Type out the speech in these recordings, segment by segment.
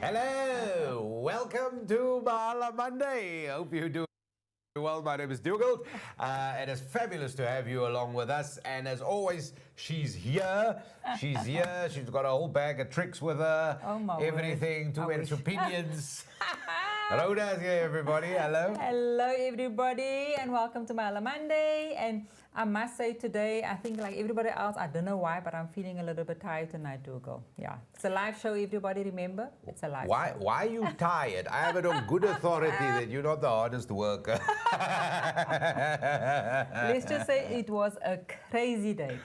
Hello, welcome to Mahala Monday. Hope you do well. My name is Dougal. It is fabulous to have you along with us. And as always, she's here. She's here. She's got a whole bag of tricks with her. Oh, my Everything, word. two minutes opinions. Rhoda's here, everybody. Hello. Hello, everybody, and welcome to Mahala Monday. And I must say today, I think like everybody else, I don't know why, but I'm feeling a little bit tired tonight, Dougal. Yeah, it's a live show, everybody, remember? It's a live show. Why are you tired? I have it on good authority that you're not the hardest worker. Let's just say it was a crazy day,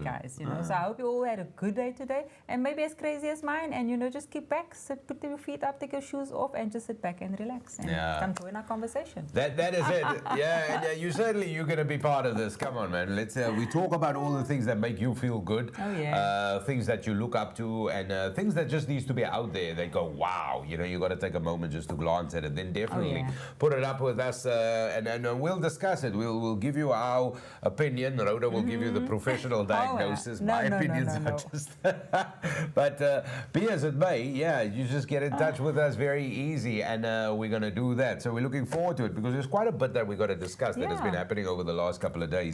guys, you know. So I hope you all had a good day today, and maybe as crazy as mine, and you know, just keep back, sit, put your feet up, take your shoes off, and just sit back and relax, and come join our conversation. That is it. Yeah, and you're going to be part of this. Come on, man. Let's we talk about all the things that make you feel good. Oh, yeah. Things that you look up to, and things that just needs to be out there. They go, wow. You know, you got to take a moment just to glance at it. Then definitely put it up with us, and we'll discuss it. We'll give you our opinion. Rhoda will give you the professional diagnosis. No, My opinions are just. But be as it may, yeah, you just get in touch with us very easy, and we're going to do that. So we're looking forward to it because there's quite a bit that we got to discuss that has been happening over the last couple of days,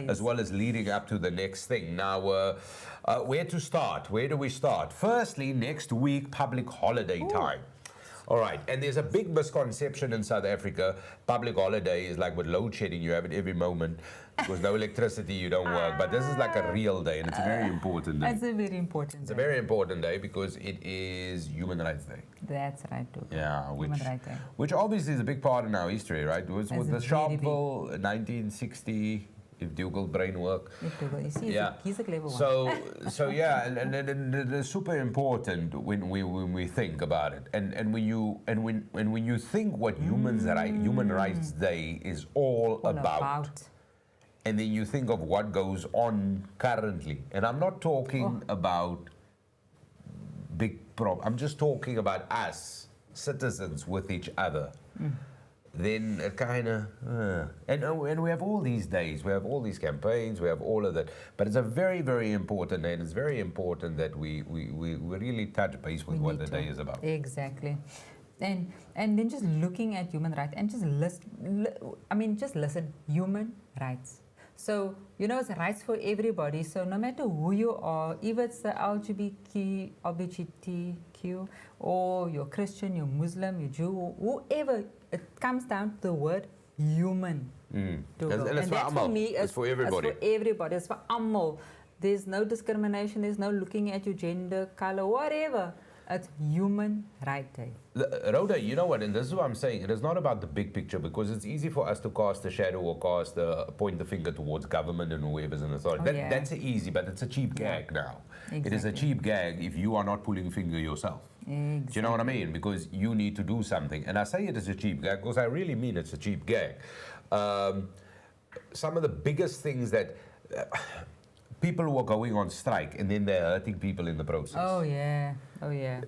as well as leading up to the next thing. Now, where to start? Where do we start? Firstly, next week, public holiday time. All right, and there's a big misconception in South Africa. Public holiday is like with load shedding, you have it every moment. Because no electricity, you don't work. But this is like a real day, and it's a very important day. It's a very important day. It's a very important day because it is Human Rights Day. That's right, too. Yeah, Human Rights Day. Which obviously is a big part in our history, right? It was with the Sharpeville, 1960, if Dougal brain work. You see, he's a clever one. So yeah, and it's super important when we think about it, and when you think what Human Rights Day is all about. And then you think of what goes on currently. And I'm not talking about big problems. I'm just talking about us, citizens, with each other. Then it kind of... And we have all these days. We have all these campaigns. We have all of that. But it's a very, very important day. And it's very important that we really touch base with what the day is about. Exactly. And then just looking at human rights and just listen, human rights. So, you know, it's rights for everybody. So no matter who you are, if it's the LGBTQ, or you're Christian, you're Muslim, you're Jew, whoever, it comes down to the word human. And that's for me, it's for everybody. It's for everybody. It's for amal. There's no discrimination. There's no looking at your gender, color, whatever. It's Human Rights Day. Rhoda, you know what, and this is what I'm saying, it is not about the big picture because it's easy for us to cast a shadow or point the finger towards government and whoever's in authority. That's easy, but it's a cheap gag now. Exactly. It is a cheap gag if you are not pulling finger yourself. Exactly. Do you know what I mean? Because you need to do something. And I say it is a cheap gag because I really mean it's a cheap gag. Some of the biggest things that... people who are going on strike and then they're hurting people in the process. Oh, yeah.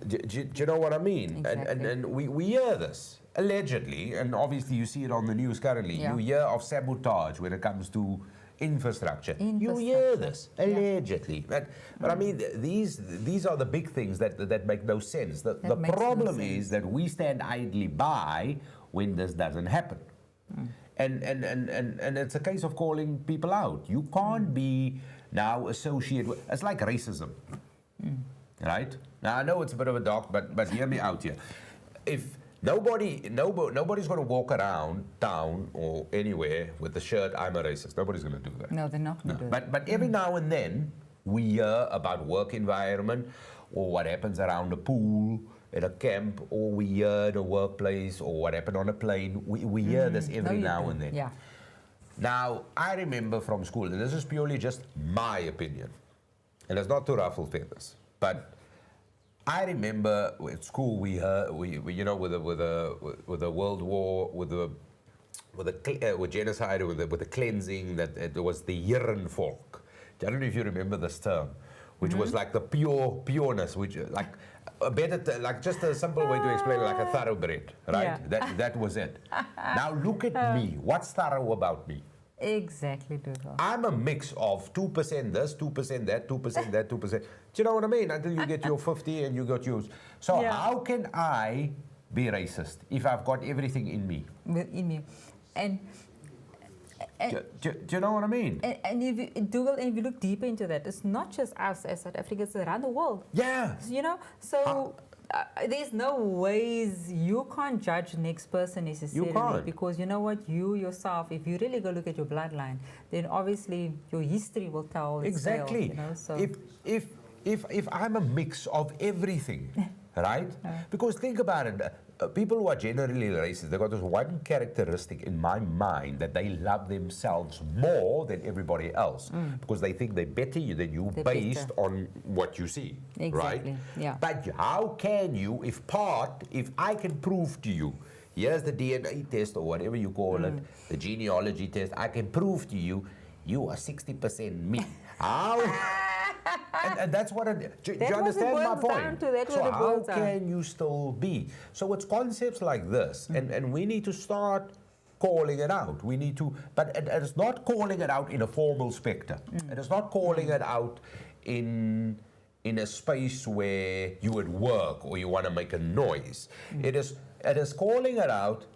Do you know what I mean? Exactly. And we hear this, allegedly, and obviously you see it on the news currently. You hear of sabotage when it comes to infrastructure. You hear this, allegedly. But I mean, these are the big things that make no sense. The problem is that we stand idly by when this doesn't happen. And it's a case of calling people out. You can't be now associated with... It's like racism, right? Now, I know it's a bit of a dark, but hear me out here. If nobody's going to walk around town or anywhere with the shirt, I'm a racist. Nobody's going to do that. No, they're not going to do that. But every now and then, we hear about work environment or what happens around the pool, at a camp, or we hear the workplace, or what happened on a plane. We hear this every now and then. Yeah. Now, I remember from school, and this is purely just my opinion, and it's not to ruffle feathers, but I remember at school we you know, with the World War, with genocide, with the cleansing, that it was the Herenvolk. I don't know if you remember this term, which was like the pureness, which like a better, like just a simple way to explain it, like a thoroughbred, right? Yeah. That was it. Now look at me. What's thorough about me? Exactly, Dougal. I'm a mix of 2% this, 2% that, 2% that, 2%. Do you know what I mean? Until you get your 50 and you got yours. So how can I be racist if I've got everything in me? Within you. And do you know what I mean? And if you, Dougal, if you look deeper into that, it's not just us as South Africans, it's around the world. Yeah. You know, so there's no ways you can't judge the next person necessarily. You can't. Because you know what, you yourself, if you really go look at your bloodline, then obviously your history will tell its exactly. tale, you know, so. If I'm a mix of everything, right? Because think about it. People who are generally racist, they've got this one characteristic in my mind that they love themselves more than everybody else because they think they're better than you based on what you see, exactly. right? Yeah. But how can you, if I can prove to you, here's the DNA test or whatever you call it, the genealogy test, I can prove to you, you are 60% me. How? And that's what do you understand my point? So how can you still be? So it's concepts like this, and we need to start calling it out. We need to, but it's not calling it out in a formal spectre. It is not calling it out in a space where you at work or you want to make a noise. It is calling it out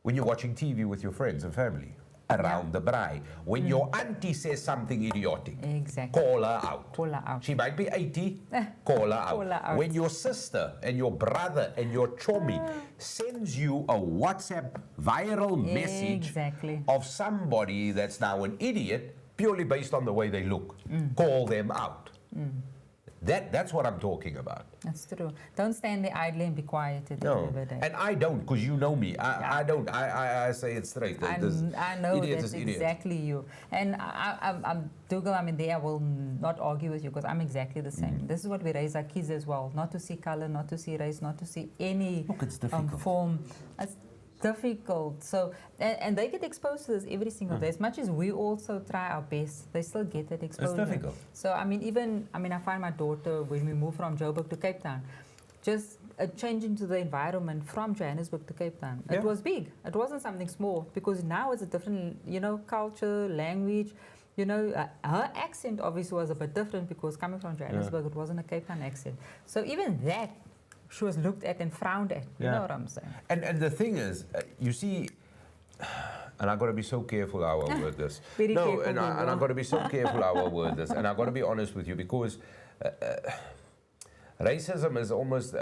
when you're watching TV with your friends and family. Around the braai. When your auntie says something idiotic, call her out. Call her out. She might be 80, call her out. Call her out. When your sister and your brother and your chommy sends you a WhatsApp viral message of somebody that's now an idiot purely based on the way they look, call them out. That's what I'm talking about. That's true. Don't stand there idly and be quiet at the end of the day. And I don't, because you know me. I don't. I say it straight. I know that's exactly you. And I'm Dougal, I mean, there I will not argue with you because I'm exactly the same. This is what we raise our kids as well. Not to see color, not to see race, not to see any form. It's difficult. So, and they get exposed to this every single day. As much as we also try our best, they still get that exposure. It's difficult. So, I mean, I find my daughter, when we moved from Joburg to Cape Town, just a change into the environment from Johannesburg to Cape Town. It was big. It wasn't something small because now it's a different, culture, language. Her accent obviously was a bit different because coming from Johannesburg, it wasn't a Cape Town accent. So even that, she was looked at and frowned at. You know what I'm saying? And the thing is, you see, and I've got to be so careful how I word this. And I've got to be so careful how I word this. And I've got to be honest with you because racism is almost,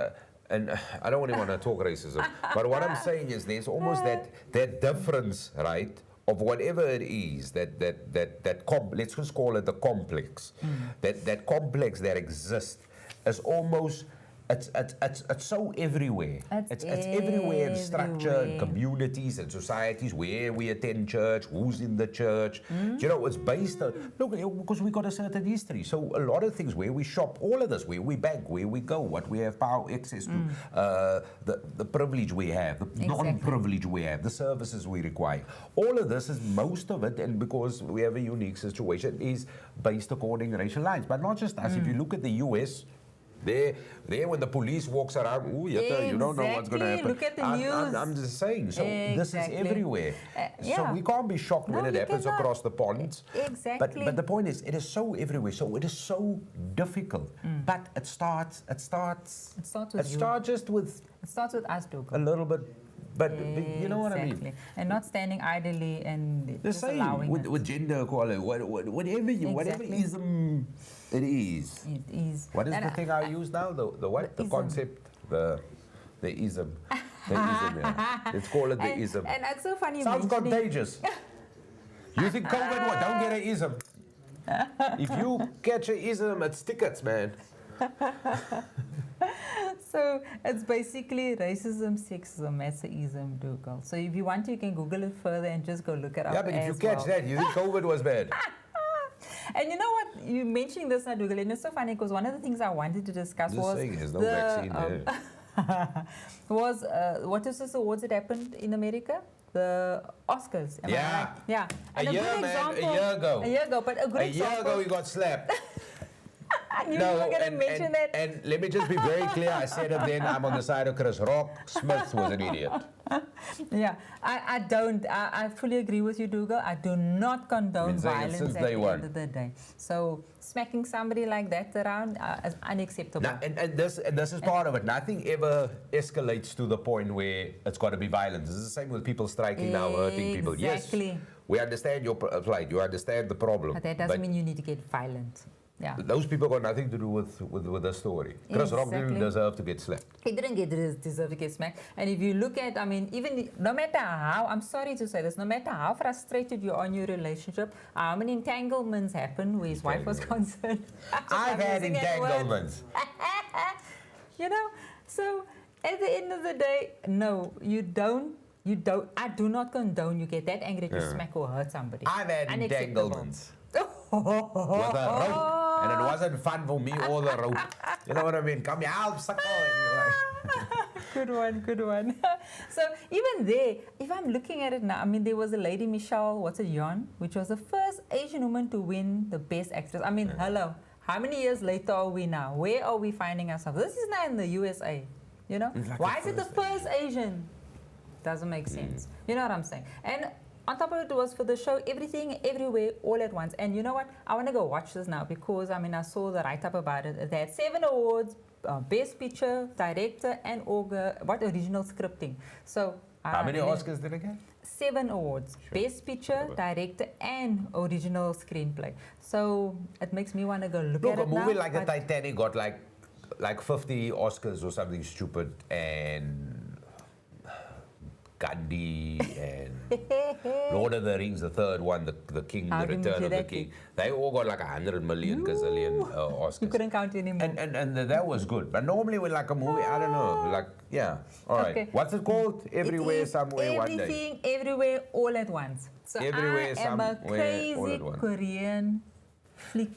and I don't really want to talk racism, but what I'm saying is there's almost that difference, right, of whatever it is, let's just call it the complex, that complex that exists is almost, it's so everywhere. It's everywhere in structure, in communities and societies, where we attend church, who's in the church. It's based on, look, because we got a certain history. So a lot of things, where we shop, all of this, where we bank, where we go, what we have power, access to, the privilege we have, the non-privilege we have, the services we require. All of this is, most of it, and because we have a unique situation, is based according to racial lines. But not just us. If you look at the US, there when the police walks around, you don't know what's going to happen. Look at the news. I'm just saying, so this is everywhere. So we can't be shocked when it happens across the ponds. Exactly. But the point is, it is so everywhere, so it is so difficult. But it starts just with us, Dougal. a little bit. But you know what I mean? And not standing idly and the just same allowing with gender equality, whatever ism it is. It is. What is the thing I use now? The what? The ism. Concept, the ism. The ism, yeah. Let's call it the ism. And it's so funny. Sounds contagious. You think COVID what? Don't get an ism. If you catch an ism, it's tickets, man. So it's basically racism, sexism, that's the ism, Dougal. So if you want to, you can Google it further and just go look it up. Yeah, but if you catch that, you think COVID was bad. And you know what? You mentioning this now, Dougal, and it's so funny because one of the things I wanted to discuss was there's no vaccine there. Was what is this awards that happened in America? The Oscars. Am I right? Yeah. And a year ago. A year ago, but a good example. A year ago, he got slapped. You were going to mention that. And let me just be very clear. I said it then. I'm on the side of Chris Rock. Smith was an idiot. Yeah, I don't. I fully agree with you, Dougal. I do not condone violence at the end of the day. So smacking somebody like that around is unacceptable. Now, and this is part of it. Nothing ever escalates to the point where it's got to be violence. It's the same with people striking now, hurting people. Exactly. Yes, we understand your plight. You understand the problem. But that doesn't mean you need to get violent. Yeah. Those people got nothing to do with the story. Chris Rock didn't deserve to get slapped. He didn't deserve to get smacked. And if you look at, I mean, even no matter how, I'm sorry to say this, no matter how frustrated you are in your relationship, how many entanglements happen where his wife was concerned. I've had entanglements. You know, so at the end of the day, no, you don't. I do not condone you get that angry to smack or hurt somebody. I've had entanglements. With a rope, and it wasn't fun for me or the rope. You know what I mean? Come here, I'll suck Good one. So even there, if I'm looking at it now, I mean, there was a lady, Michelle, Yeon, which was the first Asian woman to win the Best Actress. I mean, hello, how many years later are we now? Where are we finding ourselves? This is now in the USA, you know? Like why is it the first Asian? Doesn't make sense. You know what I'm saying? And on top of it was for the show, everything, everywhere, all at once. And you know what? I want to go watch this now because, I mean, I saw the write-up about it. They had 7 awards, Best Picture, Director, and original scripting. So how many Oscars did it get? 7 awards. Sure. Best Picture, Director, and Original Screenplay. So it makes me want to go look at it now. A movie like the Titanic got like 50 Oscars or something stupid, and Gandhi and Lord of the Rings, the third one, the King, the Return of the King. They all got like 100 million gazillion Oscars. You couldn't count anymore. And that was good. But normally with like a movie, I don't know, like, yeah. All right. Okay. What's it called? Everywhere, Somewhere, One Day. Everything, everywhere, all at once. So everywhere, I am a crazy Korean flick.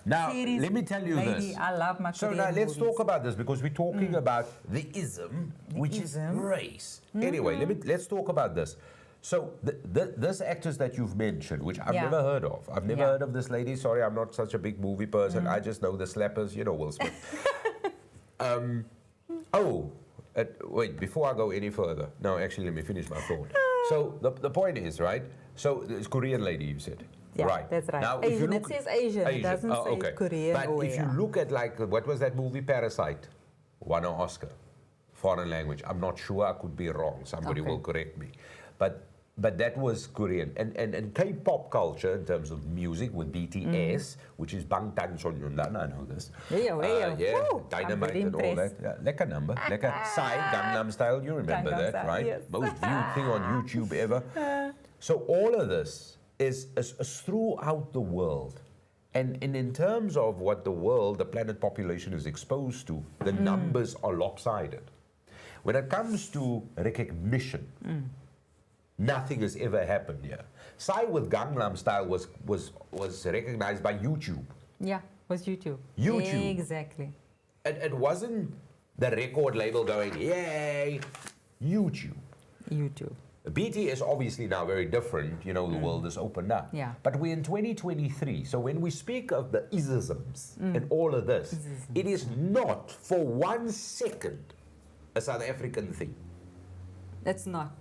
Now, let me tell you this. I love my Korean now let's movies. talk about this because we're talking about the ism, which is race. Anyway, let's talk about this. So this actress that you've mentioned, which I've never heard of. I've never heard of this lady. Sorry, I'm not such a big movie person. I just know the slappers, you know, Will Smith. Wait, before I go any further. No, actually, let me finish my thought. So the point is, right? So it's Korean lady, you said. Yeah, right. That's right. Now, Asian, it says Asian. It doesn't say Korean. But if you look at like, what was that movie, Parasite? Won an Oscar. Foreign language. I'm not sure, I could be wrong. Somebody will correct me. But that was Korean. And K-pop culture in terms of music with BTS, which is Bangtan Sonyeondan, I know this. Dynamite and all that. Yeah, lekker number. Lekker Psy, Gangnam Style, you remember Gangnam that, Style, right? Yes. Most viewed thing on YouTube ever. So all of this is throughout the world. And in terms of what the planet population is exposed to, the numbers are lopsided. When it comes to recognition, nothing has ever happened here. Psy with Gangnam Style was recognized by YouTube. Yeah, was YouTube. YouTube. Exactly. It wasn't the record label going, yay, YouTube. BTS obviously now very different, you know, the world has opened up. Yeah. But we're in 2023, so when we speak of the isms and all of this, it is not for 1 second a South African thing. It's not.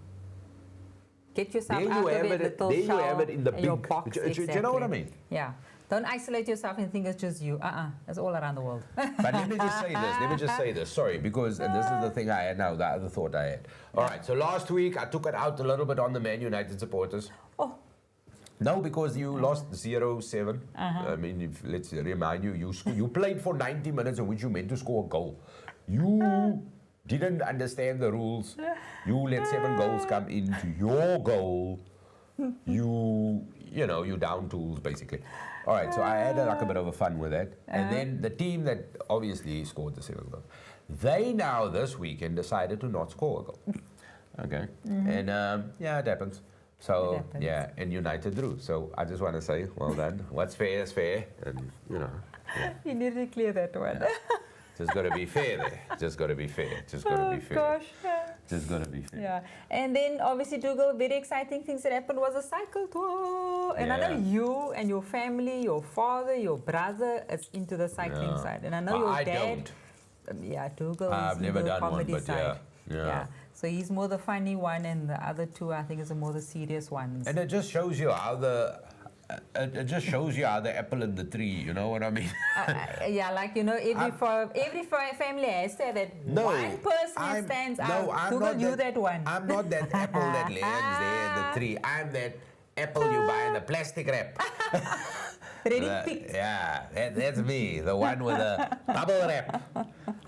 Get yourself there out you of have it, there you have it in the big box. Do you know what I mean? Yeah. Don't isolate yourself and think it's just you. It's all around the world. But let me just say this. Sorry, because and this is the thing I had now, the other thought I had. All right, so last week I took it out a little bit on the Man United supporters. Oh. No, because you lost 0-7. I mean, let's remind you, you played for 90 minutes in which you meant to score a goal. You didn't understand the rules. You let 7 goals come into your goal. You down tools, basically. All right, so I had like a bit of a fun with that. And then the team that obviously scored the 7 goals, they now this weekend decided to not score a goal. Okay. And it happens. So, and United drew. So I just want to say, well done. What's fair is fair. And, you know. Yeah. You need to clear that one. Yeah. Just got to be fair there. Just got to be fair. Just got to be fair. Gosh. Just got to be fair. Yeah. And then obviously, Dougal, very exciting things that happened was a cycle tour. And I know you and your family, your father, your brother is into the cycling side. And I know your dad. Don't. Yeah, Dougal I've is never into the done one, comedy but side. yeah. So he's more the funny one, and the other two, I think, is the more the serious ones. And it just shows you how the apple in the tree, you know what I mean? Yeah, like, you know, every family has to have that one person that stands out. Google you that one. I'm not that apple that lands there in the tree. I'm that apple you buy in the plastic wrap. Ready picked. Yeah, that's me, the one with the bubble wrap.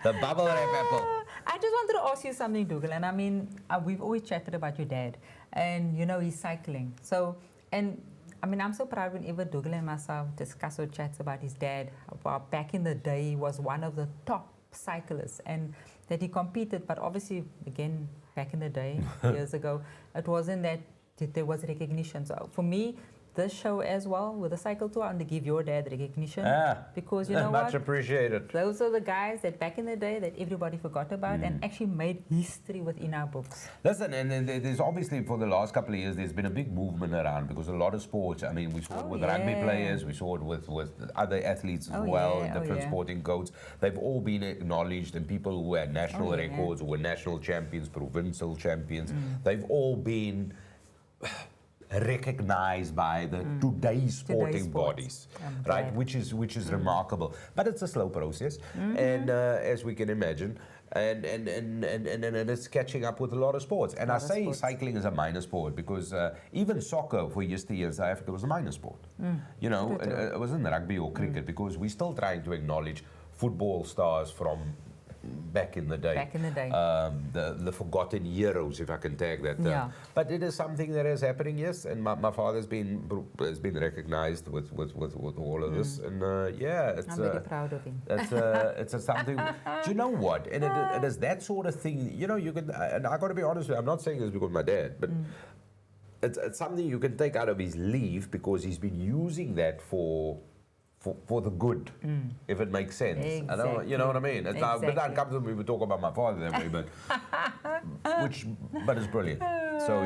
The bubble wrap apple. I just wanted to ask you something, Dougal, and I mean, we've always chatted about your dad, and, you know, he's cycling. So, and I mean, I'm so proud whenever Dougal and myself discuss or chats about his dad, about back in the day he was one of the top cyclists and that he competed, but obviously, again, back in the day, years ago, it wasn't that there was recognition. So for me, this show as well with the cycle tour, and to give your dad recognition, because you know much what? Appreciated. Those are the guys that back in the day that everybody forgot about and actually made history within our books. Listen, and there's obviously for the last couple of years there's been a big movement around because a lot of sports. I mean, we saw it with rugby players, we saw it with other athletes as well, different sporting codes. They've all been acknowledged, and people who had national records, who were national champions, provincial champions, they've all been recognized by the today's sporting bodies, right? Which is remarkable, but it's a slow process, and as we can imagine, and it's catching up with a lot of sports. And I say cycling is a minor sport because even soccer for yesteryear in South Africa was a minor sport. You know, it wasn't rugby or cricket because we're still trying to acknowledge football stars from back in the day. The forgotten heroes, if I can tag that. But it is something that is happening, yes. And my father's been recognized with all of this, and it's. I'm very proud of him. It's something. Do you know what? And it is that sort of thing. You know, you can. And I got to be honest with you. I'm not saying this because my dad, but. It's something you can take out of his leave because he's been using that for the good, if it makes sense. Exactly. I don't, you know what I mean? It's a bit uncomfortable when we talk about my father that way, but but it's brilliant. So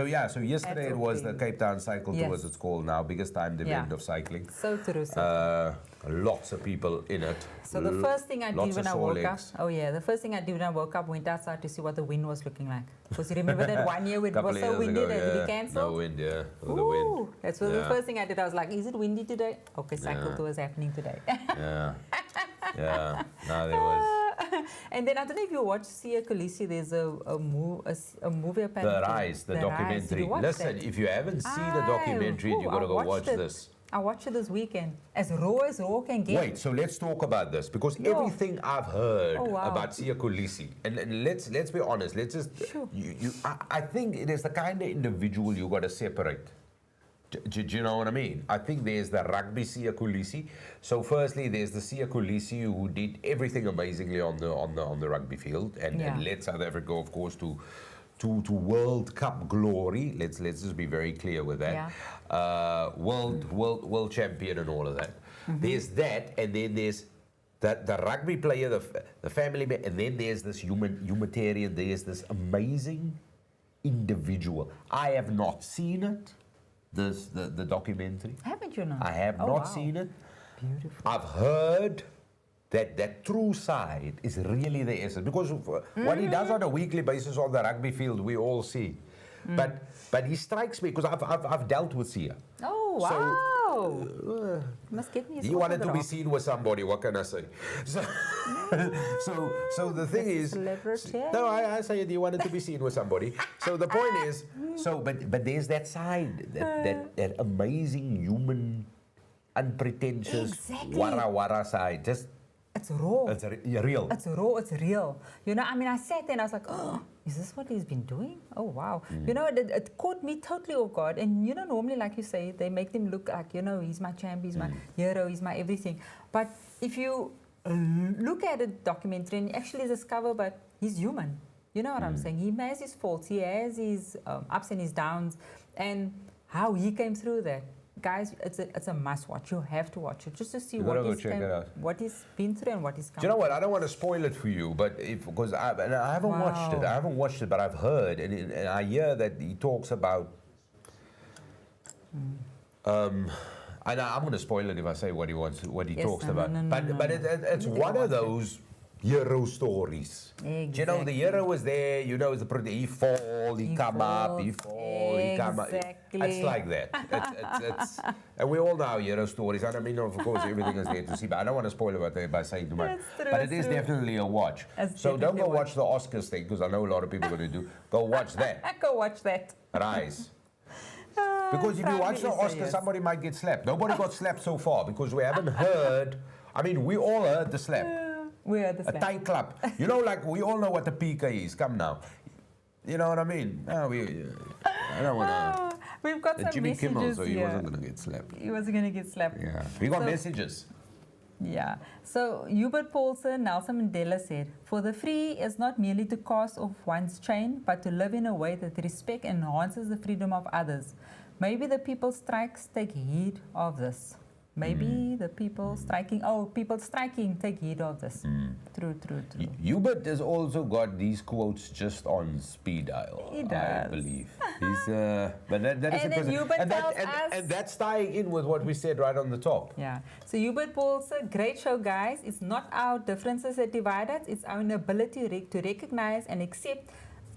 yesterday it was the Cape Town Cycle Tour, as it's called now, biggest timed event of cycling. So true. Lots of people in it. So the first thing I did when I woke up, the first thing I did when I woke up, went outside to see what the wind was looking like. Because you remember that one year it was so windy that we cancelled? No wind, the wind. That's the first thing I did. I was like, is it windy today? Okay, cycle tour is happening today. No, there was. And then I don't know if you watched Sia Khaleesi, there's a movie apparently. The documentary. Listen, if you haven't seen the documentary, you've got to go watch this. I watched it this weekend. As raw can get. Wait, so let's talk about this because everything I've heard about Sia Khaleesi, and let's be honest. Let's just. I think it is the kind of individual you got to separate. Do you know what I mean? I think there's the rugby Sia Khaleesi. So firstly, there's the Sia Khaleesi who did everything amazingly on the rugby field and led South Africa, of course, to World Cup glory. Let's just be very clear with that. World champion and all of that. There's that, and then there's the rugby player, the family man, and then there's this humanitarian. There's this amazing individual. I have not seen it. The documentary. Haven't you not? I have not seen it. Beautiful. I've heard that true side is really the essence because what he does on a weekly basis on the rugby field we all see, but he strikes me because I've dealt with Sia. Oh wow! So, must get me. He wanted to be seen with somebody. What can I say? So the thing is, no, I say he wanted to be seen with somebody. So the point is, but there's that side, that amazing human, unpretentious, wara side. Just it's raw. It's real. It's raw. It's real. You know, I mean, I sat there and I was like, oh, is this what he's been doing? Oh, wow. You know, it caught me totally off guard. And, you know, normally, like you say, they make them look like, you know, he's my champ, he's my hero, he's my everything. But if you look at a documentary and actually discover, but he's human. You know what I'm saying? He has his faults. He has his ups and his downs. And how he came through that. Guys, it's a must watch. You have to watch it just to see what he's been through and what he's come. Do you know what? I don't want to spoil it for you, but because I haven't watched it. I haven't watched it, but I've heard and I hear that he talks about. And I'm going to spoil it if I say what he talks about. But it's one of those hero stories. Exactly. You know, the hero was there, you know, he fall, he come up, he fall, he come up. It's like that. It's and we all know hero stories. And I mean, of course, everything is there to see, but I don't want to spoil it by saying too much. But it is definitely a watch. So don't go watch the Oscars thing, because I know a lot of people are going to do. Go watch that. Go watch that. Rise. Because if you watch the Oscars, somebody might get slapped. Nobody got slapped so far, because we haven't heard. I mean, we all heard the slap. We heard the slap. A tight clap. You know, like, we all know what the PK is. Come now. You know what I mean? I don't want to. We've got some Jimmy messages Kimmel, so he here. wasn't going to get slapped. He wasn't going to get slapped. Yeah. We got messages. Yeah. So Hubert Paulson, Nelson Mandela said, "For the free is not merely to cast off one's chain, but to live in a way that respects and enhances the freedom of others. Maybe the people strikes take heed of this." Maybe the people striking, take heed of this. True. Hubert has also got these quotes just on speed dial. He does. I believe. He's, but that is And then Hubert tells us, and that's tying in with what we said right on the top. Yeah. So Hubert Paulson, great show, guys. It's not our differences that divide us. It's our inability to recognize and accept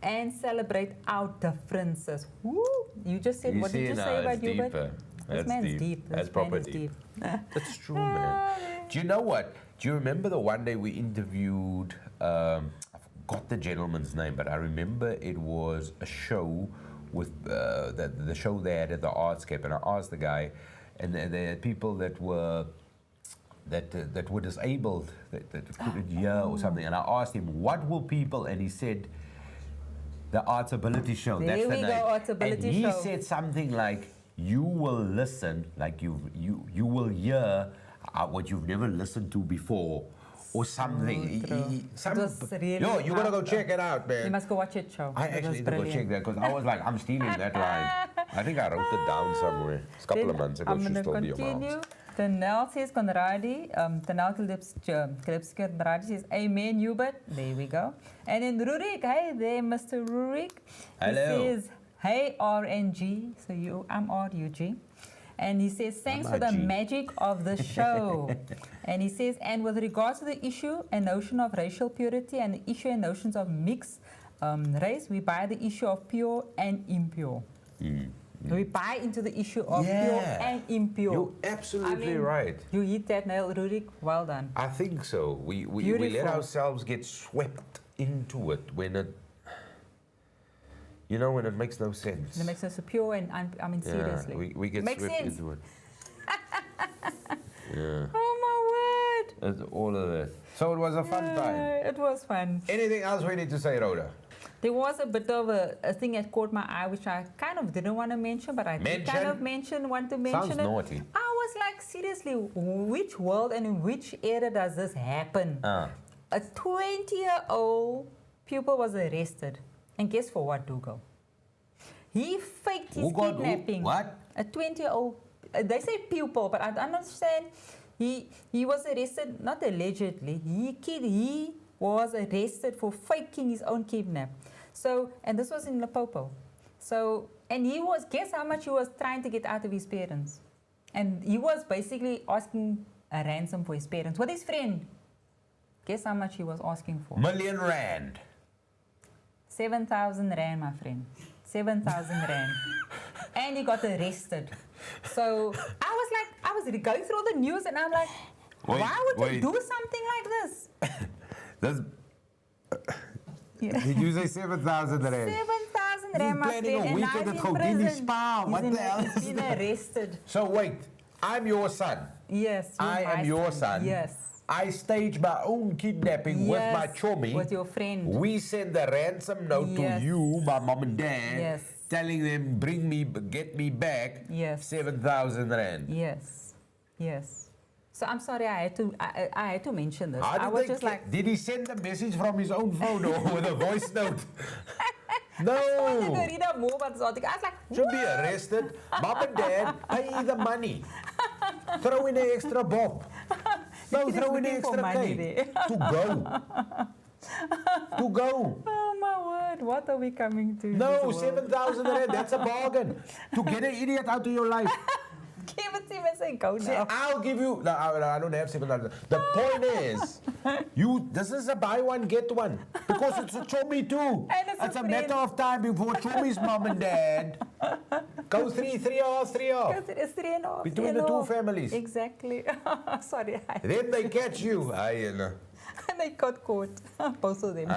and celebrate our differences. Woo! You just said, what did you say about Hubert? Deeper. This man's deep. That's proper deep. That's true, man. Do you know what? Do you remember the one day we interviewed, I forgot the gentleman's name, but I remember it was a show with the show they had at the Artscape, and I asked the guy, and there are people that were disabled, that couldn't hear or something, and I asked him, what will people, and he said, the Arts Ability Show. There that's the we name. go, Arts Ability Show. And he Show. said something like, you will listen, like you will hear what you've never listened to before, or something. You gotta go check it out, man. You must go watch it, show. I actually need to go check that, because I was like, I'm stealing that line. I think I wrote it down somewhere. It's a couple of months ago. I'm going to continue. Tanel says, Conradi, Tanel Klipske Conradi says, Amen, Hubert. There we go. And then Rurik, hey there, Mr. Rurik. Hello. He says, hey, RNG. So I'm RUG. And he says, thanks for the magic of the show. And he says, and with regards to the issue and notion of racial purity and the issue and notions of mixed race, we buy the issue of pure and impure. We buy into the issue of pure and impure. You're absolutely right. You hit that nail, Rurik. Well done. I think so. We let ourselves get swept into it when it, when it makes no sense. It makes us pure and, seriously. We get swept into it. Yeah. Oh, my word. It's all of that. So it was a fun time. It was fun. Anything else we need to say, Rhoda? There was a bit of a thing that caught my eye, which I kind of didn't want to mention, but I did kind of want to mention Sounds it. naughty. I was like, seriously, which world and in which era does this happen? A 20-year-old pupil was arrested. And guess for what, Dougal? He faked his kidnapping. What? A 20-year-old, they say pupil, but I don't understand. He was arrested, not allegedly. He was arrested for faking his own kidnap. So, and this was in Limpopo. So, and guess how much he was trying to get out of his parents? And he was basically asking a ransom for his parents with his friend. Guess how much he was asking for? R1 million. 7,000 rand, my friend. 7,000 rand. And he got arrested. So I was going through all the news and I'm like, why would you do something like this? Did you say 7,000 rand? 7,000 rand, my friend. He's planning a weekend at Khogini Spa. What the hell is He's been arrested. So wait, I'm your son. Yes. I am your son. Yes. I staged my own kidnapping with my chummy. With your friend. We send a ransom note to you, my mom and dad, telling them, get me back 7,000 rand. Yes. So I'm sorry, I had to mention this. I was just like, did he send the message from his own phone or with a voice note? No. I wanted to read up more about this article. I was like, should be arrested. Mom and dad, pay the money. Throw in an extra bob. No, throw in an extra cake. To go. Oh my word, what are we coming to? No, 7,000 rand, that's a bargain. To get an idiot out of your life. Give it to even say go Say, now. I'll give you. No, I don't have $7. The point is, this is a buy one get one because it's a chommy too. And it's a matter of time before chommy's mom and dad go three off. It's 3.5. Between the two families. Exactly. Sorry. Then they catch you. And they got caught. Both of them.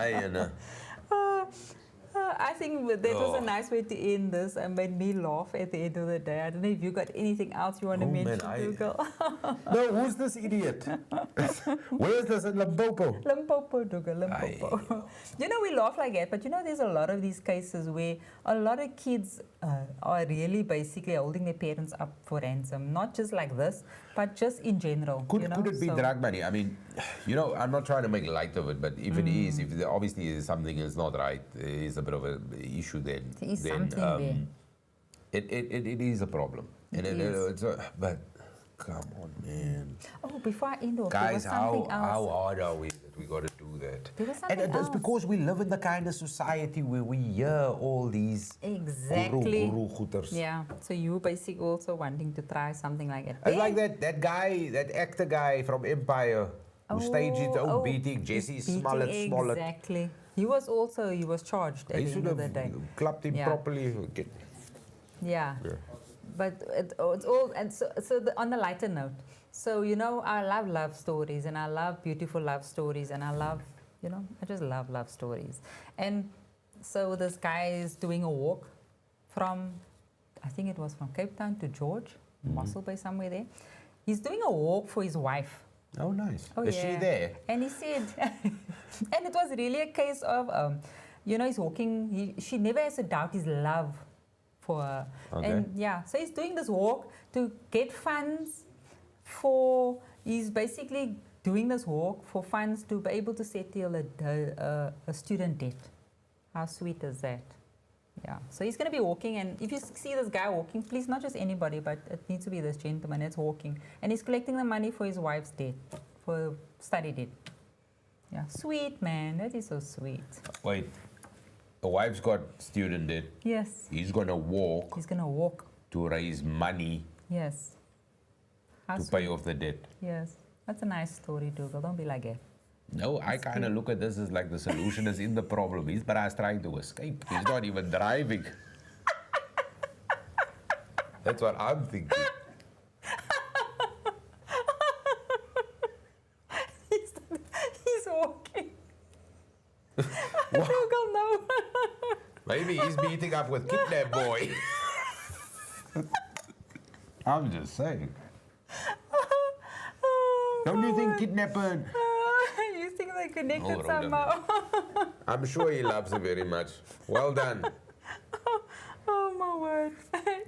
I think that was a nice way to end this and made me laugh at the end of the day. I don't know if you got anything else you want to mention, Dougal. No, who's this idiot? Where is this in Limpopo? Limpopo, Dougal, Limpopo. You know, we laugh like that, but you know, there's a lot of these cases where a lot of kids are really basically holding their parents up for ransom. Not just like this, but just in general. Could it be drug money? I mean, you know, I'm not trying to make light of it, but if it is, if obviously something is not right, it is a bit of an issue then. There is something there. It is a problem. But come on, man. Oh, before I end off, guys, there was something else. How hard are we that we got to do that? There was something else. It's because we live in the kind of society where we hear all these exactly. guru goeters. Yeah, so you basically also wanting to try something like that. It's like that guy, that actor guy from Empire who staged his own beating, Jesse Smollett. Exactly. He was charged at the end of the day. Clapped him properly. Yeah. But it's all, and so on the lighter note, so, you know, I love stories, and I love beautiful love stories, and I love, you know, I just love stories. And so this guy is doing a walk from, I think it was from Cape Town to George, Mossel Bay, somewhere there. He's doing a walk for his wife. Oh, nice. Oh, is she there? And he said, and it was really a case of, you know, he's walking, she never has to doubt his love for her. Okay. And yeah, so he's doing this walk to get funds for, he's basically doing this walk for funds to be able to settle a student debt. How sweet is that? Yeah, so he's going to be walking, and if you see this guy walking, please, not just anybody, but it needs to be this gentleman that's walking. And he's collecting the money for his wife's debt, for study debt. Yeah, sweet, man. That is so sweet. Wait, the wife's got student debt. Yes. He's going to walk. He's going to walk. To raise money. Yes. How to pay off the debt. Yes. That's a nice story, Dougal. Don't be like that. No, I kind of look at this as like the solution is in the problem. He's trying to escape. He's not even driving. That's what I'm thinking. He's walking. Dougal, no. Maybe he's meeting up with Kidnap Boy. I'm just saying. Don't you think Kidnapper... You think they're connected somehow? I'm sure he loves her very much. Well done. Oh my word.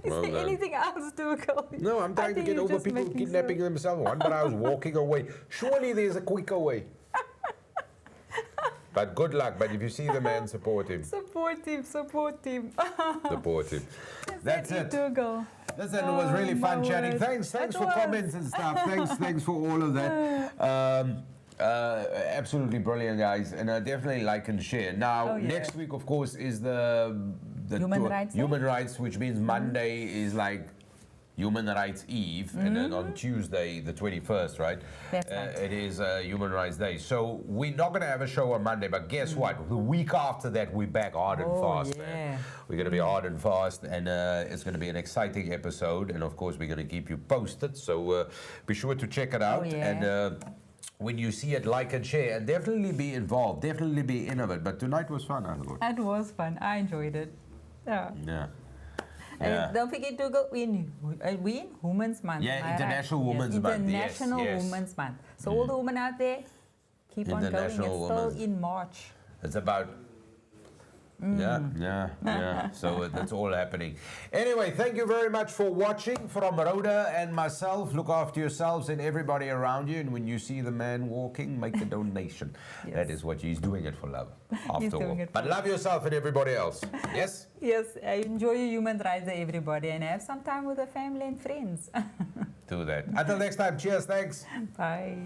Is there anything else, Dougal? No, I'm trying to get over people kidnapping themselves. One, but I was walking away. Surely there's a quicker way. But good luck. But if you see the man, support him. Support him. Support him. That's it. Dougal. Listen, it was really fun chatting. Thanks for comments and stuff. Thanks for all of that. Absolutely brilliant, guys, and definitely like and share. Now, next week, of course, is the Human Rights, which means Monday is like Human Rights Eve, and then on Tuesday, the 21st, right? That's right. It is Human Rights Day. So we're not going to have a show on Monday, but guess what? The week after that, we're back hard and fast, man. We're going to be hard and fast, and it's going to be an exciting episode. And of course, we're going to keep you posted. So be sure to check it out. And when you see it, like and share, and definitely be involved. Definitely be in of it. But tonight was fun, I thought. It was fun. I enjoyed it. Yeah. And don't forget to go in Women's Month. Yeah, International Women's Month. International Women's Month. So all the women out there, keep on going. It's still in March. It's about... Yeah. So that's all happening. Anyway, thank you very much for watching. From Rhoda and myself, look after yourselves and everybody around you. And when you see the man walking, make a donation. That is what he's doing it for love. After all. But love yourself and everybody else. Yes? Yes. Enjoy your Human Rights Day, everybody. And have some time with the family and friends. Do that. Until next time. Cheers. Thanks. Bye.